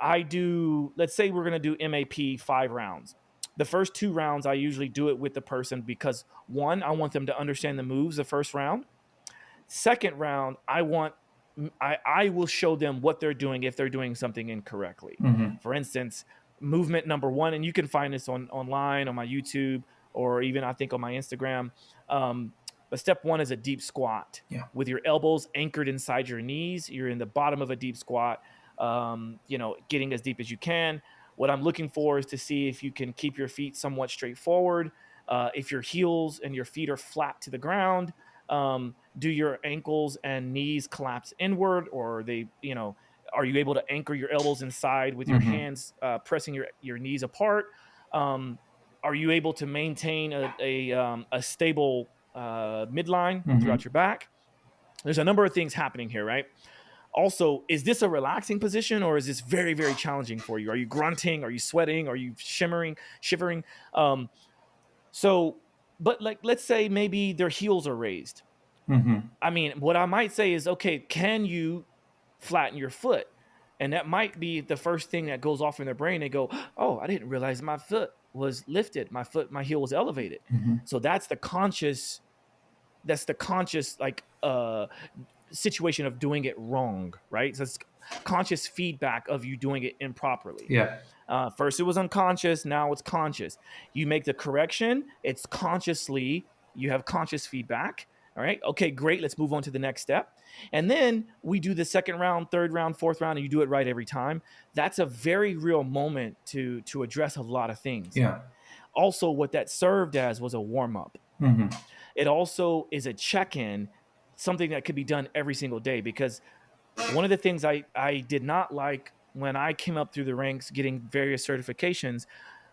I do, let's say we're going to do MAP 5 rounds. The first 2 rounds, I usually do it with the person because, one, I want them to understand the moves the first round. Second round, I will show them what they're doing if they're doing something incorrectly. Hmm. For instance, movement number one, and you can find this online on my YouTube, or even I think on my Instagram. But step one is a deep squat Yeah. with your elbows anchored inside your knees. You're in the bottom of a deep squat, getting as deep as you can. What I'm looking for is to see if you can keep your feet somewhat straight forward. If your heels and your feet are flat to the ground, do your ankles and knees collapse inward, or are you able to anchor your elbows inside with your Hmm. hands pressing your knees apart? um, are you able to maintain a stable midline Hmm. throughout your back? There's a number of things happening here, right? Also, is this a relaxing position, or is this very very challenging for you? Are you grunting? Are you sweating? Are you shivering? um, so but like, let's say maybe their heels are raised. Hmm. I mean, what I might say is, okay, can you flatten your foot? And that might be the first thing that goes off in their brain. They go, oh, I didn't realize my foot was lifted. My heel was elevated. Hmm. So that's the conscious like situation of doing it wrong, right? So it's conscious feedback of you doing it improperly. Yeah. First it was unconscious, now it's conscious. You make the correction, it's consciously, you have conscious feedback. All right, okay, great. Let's move on to the next step. And then we do the second round, third round, fourth round, and you do it right every time. That's a very real moment to address a lot of things. Yeah. Also, what that served as was a warm up. Hmm. It also is a check in, something that could be done every single day. Because one of the things I did not like when I came up through the ranks getting various certifications,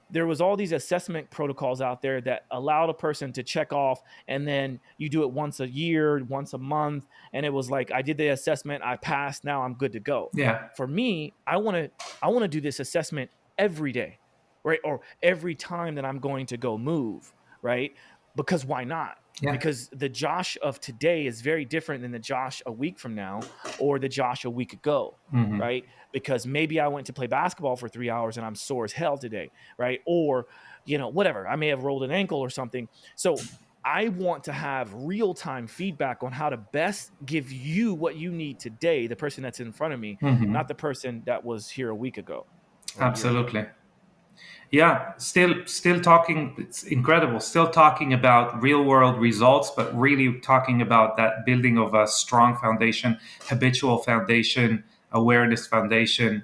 there was all these assessment protocols out there that allowed a person to check off, and then you do it once a year, once a month, and it was like, I did the assessment, I passed, now I'm good to go. Yeah. For me, I want to do this assessment every day, right? Or every time that I'm going to go move, right? Because why not? Yeah. Because the Josh of today is very different than the Josh a week from now, or the Josh a week ago, Hmm. right? Because maybe I went to play basketball for 3 hours and I'm sore as hell today, right? Or, whatever. I may have rolled an ankle or something. So I want to have real time feedback on how to best give you what you need today, the person that's in front of me, Hmm. not the person that was here a week ago or a year ago. Absolutely. Yeah, still talking, it's incredible, still talking about real world results, but really talking about that building of a strong foundation, habitual foundation, awareness foundation,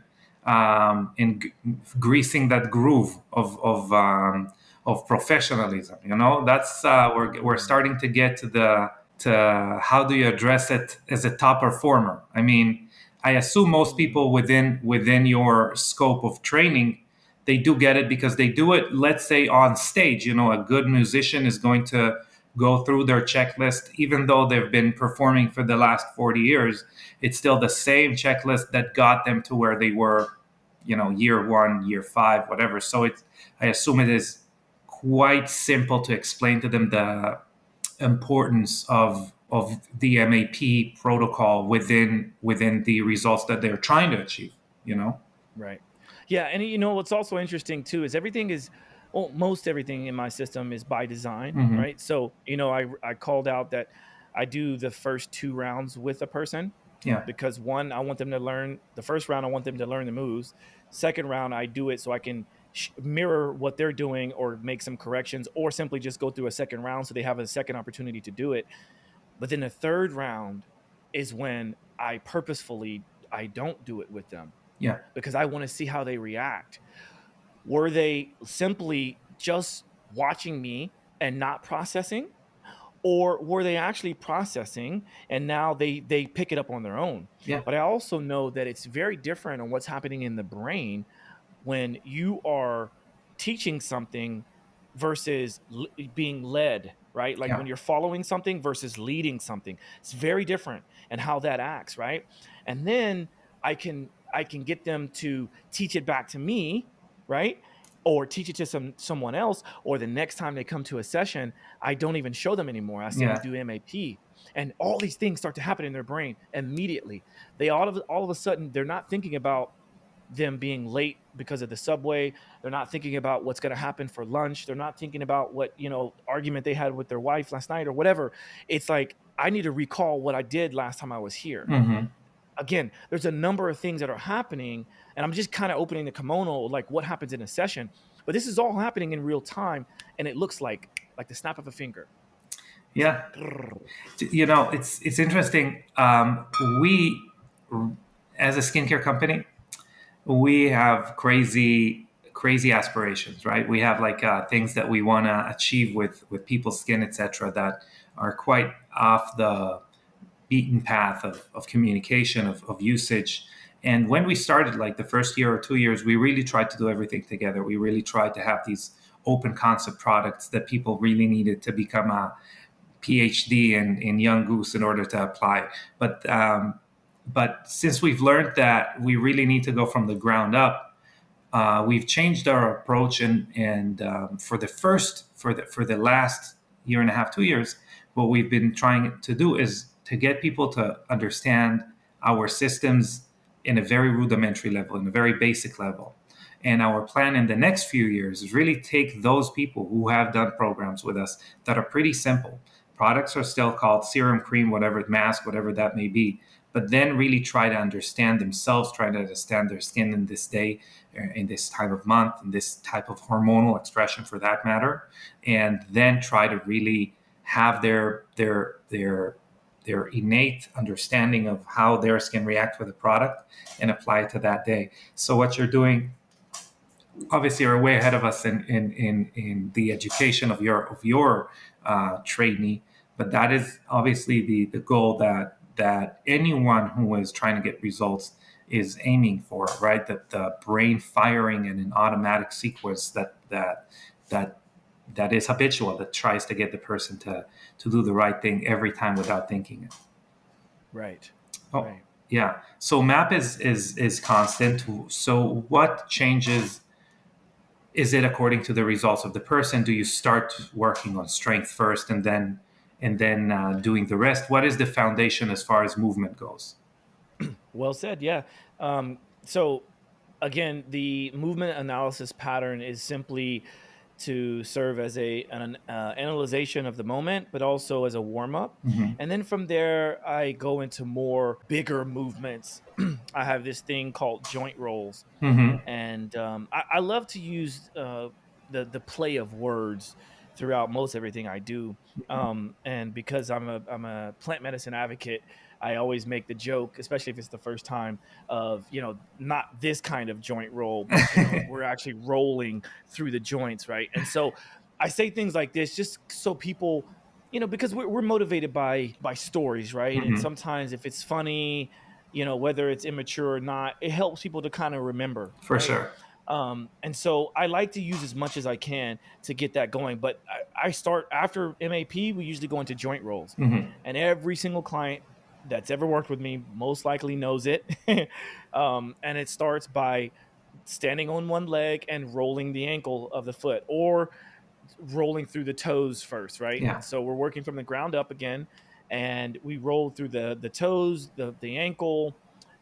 in greasing that groove of professionalism. That's we're Mm, starting to get to how do you address it as a top performer. I mean, I assume most mm, people within your scope of training, they do get it because they do it, let's say, on stage. A good musician is going to go through their checklist, even though they've been performing for the last 40 years. It's still the same checklist that got them to where they were, year one, year five, whatever. So I assume it is quite simple to explain to them the importance of the MAP protocol within the results that they're trying to achieve. right. Yeah. And what's also interesting too is everything is Well, most everything in my system is by design, Hmm. right? So, I called out that I do the first 2 rounds with a person Yeah. because one, I want them to learn the first round, I want them to learn the moves. Second round, I do it so I can mirror what they're doing or make some corrections or simply just go through a second round so they have a second opportunity to do it. But then the third round is when I don't do it with them Yeah. because I want to see how they react. Were they simply just watching me and not processing? Or were they actually processing and now they pick it up on their own? Yeah. But I also know that it's very different on what's happening in the brain when you are teaching something versus being led, right? Like Yeah. when you're following something versus leading something. It's very different and how that acts, right? And then I can get them to teach it back to me, right? Or teach it to someone else, or the next time they come to a session, I don't even show them anymore. I simply Yeah. do MAP. And all these things start to happen in their brain immediately. They all of a sudden they're not thinking about them being late because of the subway. They're not thinking about what's going to happen for lunch. They're not thinking about what, argument they had with their wife last night or whatever. It's like, I need to recall what I did last time I was here. Hmm. Again, there's a number of things that are happening, and I'm just kind of opening the kimono, like what happens in a session. But this is all happening in real time, and it looks like the snap of a finger. It's like, Yeah. It's interesting. We, as a skincare company, we have crazy aspirations, right? We have like things that we want to achieve with people's skin, etc., that are quite off the beaten path of communication, of usage. And when we started, like the first year or 2 years, we really tried to do everything together. We really tried to have these open concept products that people really needed to become a PhD in Young Goose in order to apply. But since we've learned that we really need to go from the ground up, we've changed our approach, and for the last year and a half, 2 years, what we've been trying to do is to get people to understand our systems in a very rudimentary level, in a very basic level. And our plan in the next few years is really take those people who have done programs with us that are pretty simple. Products are still called serum, cream, whatever, mask, whatever that may be, but then really try to understand themselves, try to understand their skin in this day, in this time of month, in this type of hormonal expression for that matter, and then try to really have their innate understanding of how their skin reacts with the product and apply it to that day. So what you're doing, obviously, are way ahead of us in the education of your trainee, but that is obviously the goal that anyone who is trying to get results is aiming for, right? That the brain firing in an automatic sequence that is habitual, that tries to get the person to do the right thing every time without thinking it. right, Oh, right. yeah. So map is constant. So what changes? Is it according to the results of the person? Do you start working on strength first and then doing the rest? What is the foundation as far as movement goes? Well said. Yeah. So again, the movement analysis pattern is simply to serve as an analyzation of the moment, but also as a warm up. Hmm. And then from there, I go into more bigger movements. I have this thing called joint rolls, Hmm. and I love to use the play of words throughout most everything I do. And because I'm a plant medicine advocate, I always make the joke, especially if it's the first time, of not this kind of joint roll, but we're actually rolling through the joints, right? And so I say things like this just so people, because we're motivated by stories, right? And Hmm. sometimes if it's funny, whether it's immature or not, it helps people to kind of remember, For right? sure. And so I like to use as much as I can to get that going. But I start after MAP, we usually go into joint rolls. Hmm. And every single client that's ever worked with me most likely knows it. And it starts by standing on one leg and rolling the ankle of the foot, or rolling through the toes first, right? Yeah. So we're working from the ground up again, and we roll through the toes, the ankle,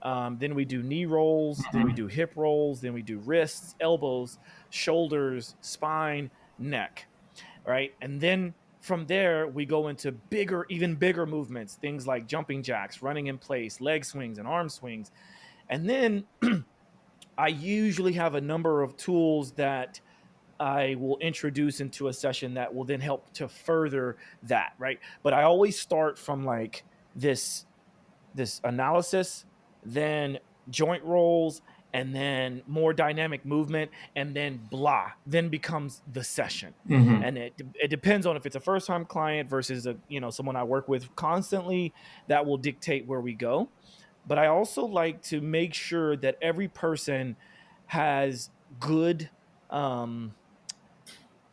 Then we do knee rolls, then we Mhm. do hip rolls, then we do wrists, elbows, shoulders, spine, neck, right? And then from there, we go into bigger, even bigger movements, things like jumping jacks, running in place, leg swings, and arm swings. And then I usually have a number of tools that I will introduce into a session that will then help to further that, right? But I always start from like this analysis, then joint rolls, and then more dynamic movement, and then blah, then becomes the session. Mhm. And it depends on if it's a first time client versus a someone I work with constantly. That will dictate where we go. But I also like to make sure that every person has good um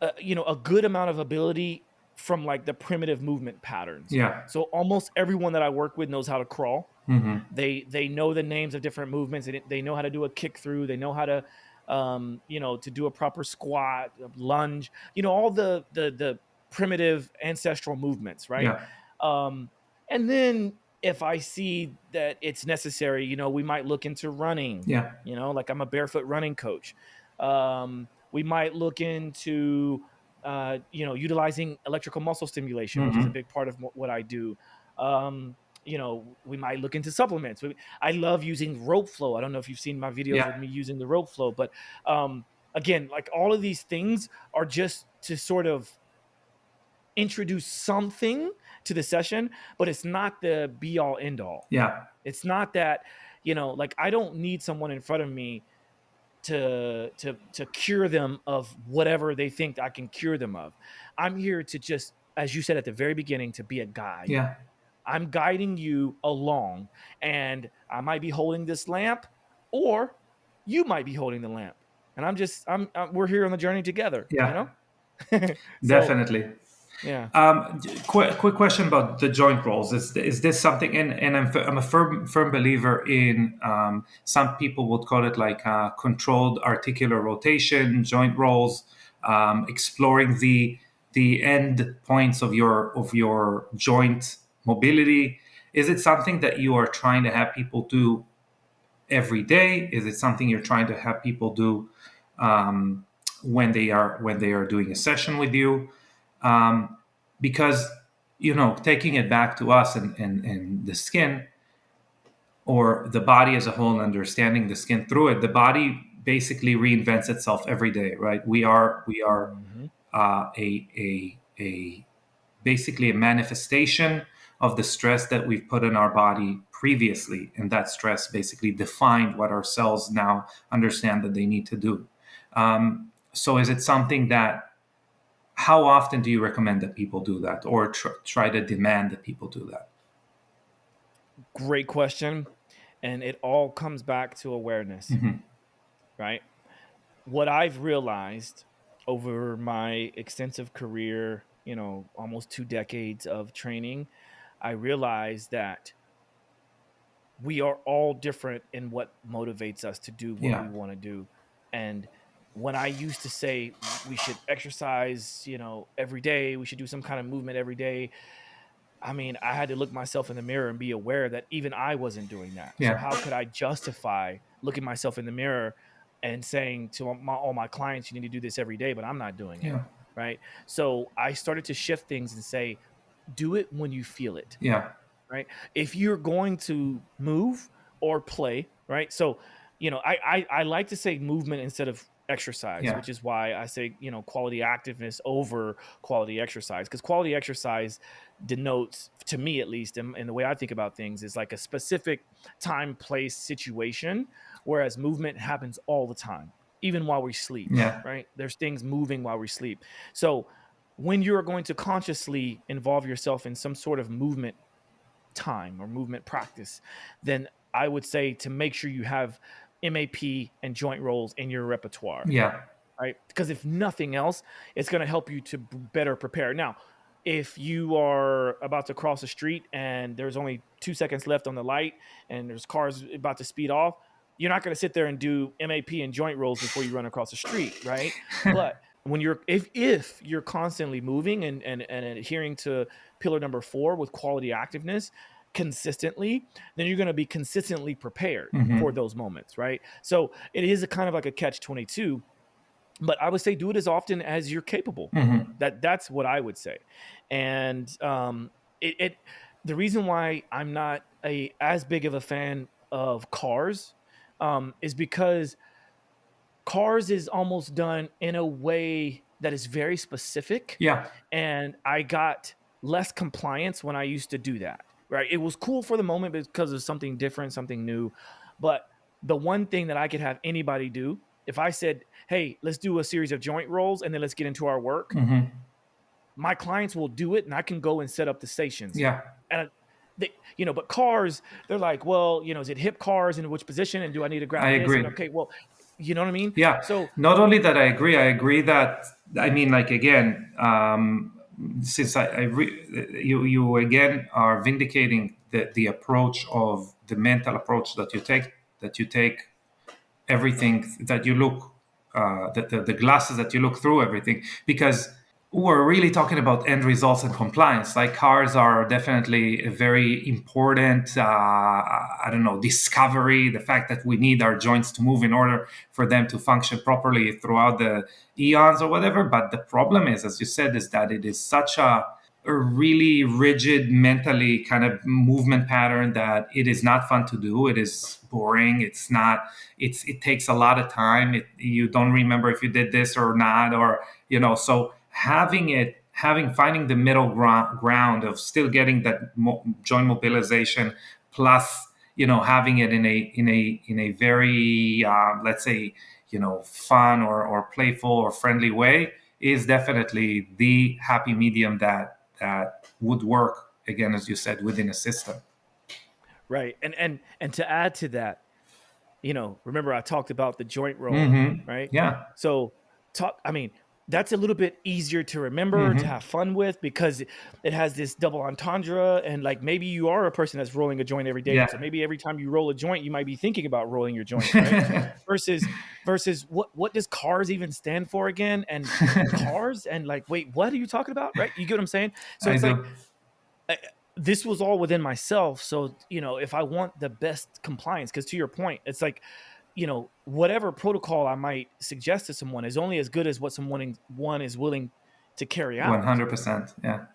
a good amount of ability from like the primitive movement patterns. Yeah. So almost everyone that I work with knows how to crawl. Mhm. They know the names of different movements. They know how to do a kick through. They know how to to do a proper squat, a lunge. All the primitive ancestral movements, right? Yeah. Um, and then if I see that it's necessary, we might look into running. Yeah. Like I'm a barefoot running coach. We might look into utilizing electrical muscle stimulation, which is a Mhm. big part of what I do. We might look into supplements. I love using rope flow. I don't know if you've seen my videos Yeah. with me using the rope flow, but again, like all of these things are just to sort of introduce something to the session, but it's not the be all end all. Yeah. It's not that, like I don't need someone in front of me to cure them of whatever they think I can cure them of. I'm here to just, as you said at the very beginning, to be a guide. Yeah. I'm guiding you along, and I might be holding this lamp, or you might be holding the lamp, and we're here on the journey together. Yeah. So Definitely. yeah. Quick question about the joint rolls. Is this something? And I'm a firm believer in. Some people would call it like controlled articular rotation, joint rolls, exploring the end points of your joint mobility. Is it something that you are trying to have people do every day? Is it something you're trying to have people do um, when they are doing a session with you? Um, because taking it back to us and the skin or the body as a whole and understanding the skin through it, the body basically reinvents itself every day, right? We are Mhm. a basically a manifestation of the stress that we've put in our body previously, and that stress basically defined what our cells now understand that they need to do. So is it something that, how often do you recommend that people do that, or try to demand that people do that? Great question. And it all comes back to awareness, Hmm. right? What I've realized over my extensive career, almost 2 decades of training, I realized that we are all different in what motivates us to do what we Yeah. want to do. And when I used to say we should exercise, every day, we should do some kind of movement every day, I mean, I had to look myself in the mirror and be aware that even I wasn't doing that. So Yeah. how could I justify looking myself in the mirror and saying to all my clients, you need to do this every day, but I'm not doing it, Yeah. right? So I started to shift things and say, do it when you feel it, Yeah. right? If you're going to move or play, right? So, I like to say movement instead of exercise, Yeah. which is why I say, quality activeness over quality exercise. Because quality exercise denotes, to me at least, and the way I think about things is like a specific time, place, situation, whereas movement happens all the time, even while we sleep, Yeah. right? There's things moving while we sleep. So when you're going to consciously involve yourself in some sort of movement time or movement practice, then I would say to make sure you have MAP and joint rolls in your repertoire, Yeah. right? Because if nothing else, it's going to help you to better prepare. Now, if you are about to cross the street and there's only 2 seconds left on the light and there's cars about to speed off, you're not going to sit there and do MAP and joint rolls before you run across the street, right? But when you're if you're constantly moving and adhering to pillar number 4 with quality activeness, consistently, then you're going to be consistently prepared for Mm-hmm. those moments, right? So it is a kind of like a catch 22, but I would say do it as often as you're capable. Mm-hmm. That's what I would say. And it the reason why I'm not a as big of a fan of cars is because cars is almost done in a way that is very specific, Yeah. and I got less compliance when I used to do that. Right? It was cool for the moment because of something different, something new, but the one thing that I could have anybody do, if I said, "Hey, let's do a series of joint rolls and then let's get into our work," Mm-hmm. my clients will do it, and I can go and set up the stations. Yeah. And they, but cars, they're like, well, is it hip cars in which position, and do I need to I grab this? And agree. okay, well, you know what I mean? Yeah. So Not only that, I agree that, I mean, like, again, since you again are vindicating the approach of the mental approach that you take everything that you look, the glasses that you look through everything, because we're really talking about end results and compliance. Like, cars are definitely a very important, I don't know, discovery. The fact that we need our joints to move in order for them to function properly throughout the eons or whatever. But the problem is, as you said, is that it is such a really rigid mentally kind of movement pattern that it is not fun to do. It is boring. It's not. It takes a lot of time. You don't remember if you did this or not, or so finding the middle ground of still getting that joint mobilization, plus having it in a very let's say fun or playful or friendly way, is definitely the happy medium that would work, again, as you said, within a system. right, and to add to that, remember I talked about the joint roll, Mm-hmm. right? Yeah. So I mean, that's a little bit easier to remember, to Mm-hmm. have fun with, because it has this double entendre. And like, maybe you are a person that's rolling a joint every day. So Yeah. maybe every time you roll a joint, you might be thinking about rolling your joints, right? Versus what does cars even stand for again? And cars, and like, wait, what are you talking about? Right? You get what I'm saying? So I it's like, do. I, this was all within myself. So, if I want the best compliance, because to your point, it's like, whatever protocol I might suggest to someone is only as good as what one is willing to carry out. 100%. Yeah.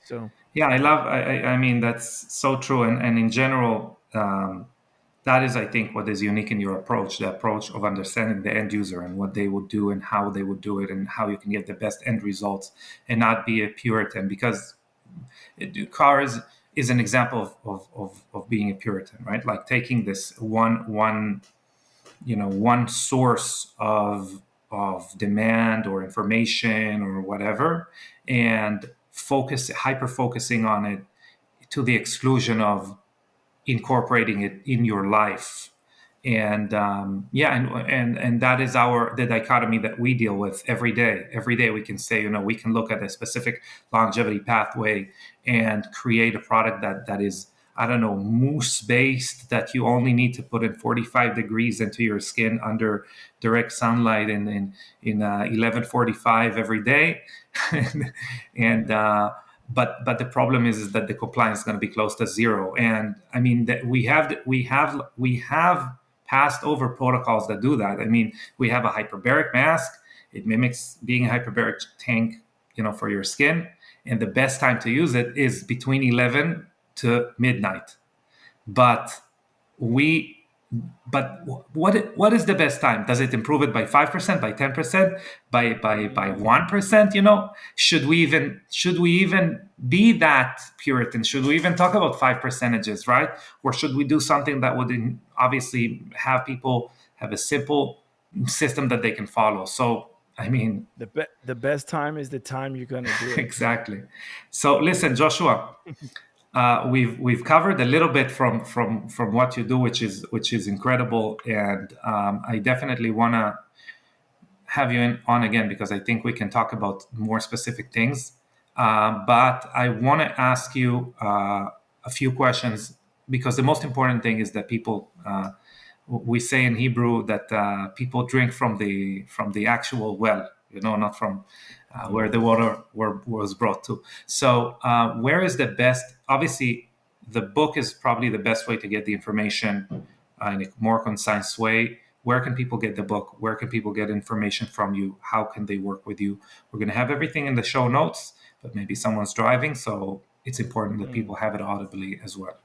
So, Yeah, I mean, that's so true. And in general, that is, I think, what is unique in your approach, the approach of understanding the end user and what they would do and how they would do it and how you can get the best end results, and not be a Puritan. Because cars is an example of being a Puritan, right? Like, taking this one source of demand or information or whatever, and hyper focusing on it to the exclusion of incorporating it in your life. And yeah, and that is the dichotomy that we deal with every day. Every day we can say, we can look at a specific longevity pathway and create a product that is, I don't know, mousse based, that you only need to put in 45 degrees into your skin under direct sunlight in 11:45 every day. And but the problem is that the compliance is going to be close to zero. And I mean, that we have passed over protocols that do that. I mean, we have a hyperbaric mask. It mimics being a hyperbaric tank, for your skin. And the best time to use it is between 11 to midnight. But we but what is the best time? Does it improve it by 5%, by 10%, by 1%? Should we even be that Puritan? Should we even talk about 5 percentages, right? Or should we do something that would obviously have people have a simple system that they can follow? So, I mean, the best time is the time you're going to do it. exactly. So listen, Joshua, we've covered a little bit from what you do, which is incredible, and I definitely want to have you on again, because I think we can talk about more specific things. But I want to ask you a few questions, because the most important thing is that people. We say in Hebrew that people drink from the actual well, not from where the water was brought to. So, where is the best? Obviously, the book is probably the best way to get the information in a more concise way. Where can people get the book? Where can people get information from you? How can they work with you? We're going to have everything in the show notes, but maybe someone's driving, so it's important that Mm. people have it audibly as well.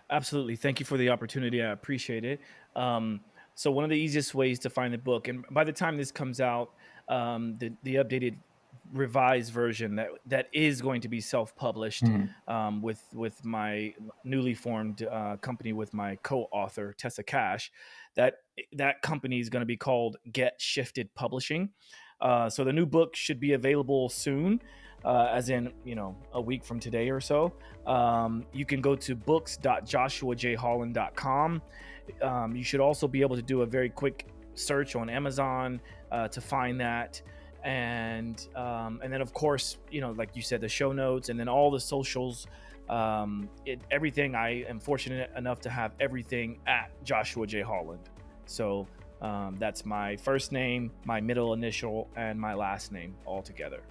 Absolutely. Thank you for the opportunity. I appreciate it. Um, so one of the easiest ways to find the book, and by the time this comes out, the updated revised version that is going to be self-published Mhm. with my newly formed company with my co-author Tessa Cash, that company is going to be called Get Shifted Publishing. So the new book should be available soon, as in a week from today or so. You can go to books.joshuajholland.com. You should also be able to do a very quick search on Amazon to find that. And then of course, like you said, the show notes and then all the socials, everything. I am fortunate enough to have everything at Joshua J Holland. So that's my first name, my middle initial, and my last name all together.